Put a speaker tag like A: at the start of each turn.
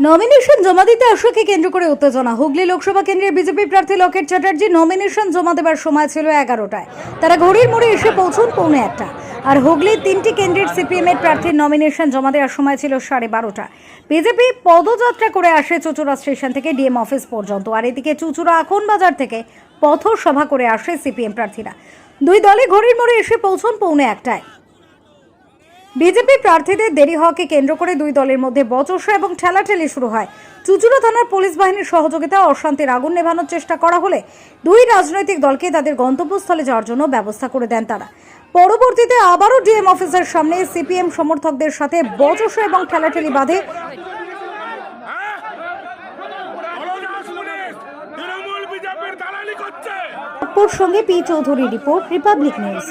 A: Nomination জমা দিতে আসাকে কেন্দ্র করে উত্তেজনা। হুগলি লোকসভা কেন্দ্রের বিজেপি প্রার্থী লকেট চ্যাটার্জি নমিনেশন জমা দেবার সময় ছিল 11টায়। তারা ঘড়ির মোড়ে এসে পৌঁছন 1:15। আর হুগলির 3টি কেন্দ্রের সিপিএম এর প্রার্থীর নমিনেশন জমা দেওয়ার সময় ছিল 12:30। বিজেপি পদযাত্রা করে আসে চুচুড়া স্টেশন থেকে ডিএম অফিস পর্যন্ত। আর এদিকে চুচুড়া আখন বাজার থেকে পথসভা করে আসে সিপিএম প্রার্থীরা। দুই দলে ঘড়ির মোড়ে এসে পৌঁছন 1:15টায়। বিজেপি প্রার্থীদের দেরি হওয়াকে কেন্দ্র করে দুই দলের মধ্যে বচসা এবং ঠেলাঠেলি শুরু হয়। চুচুড়া থানার পুলিশ বাহিনীর সহযোগিতা অশান্তির আগুন নেভানোর চেষ্টা করা হলে দুই রাজনৈতিক দলকে তাদের গন্তব্যস্থলে যাওয়ার জন্য ব্যবস্থা করে দেন তারা। পরবর্তীতে আবারও ডিএম অফিসের সামনে সিপিএম সমর্থকদের সাথে বচসা এবং ঠেলাঠেলি বাধে। সঙ্গে P Chowdhury report, Republic news.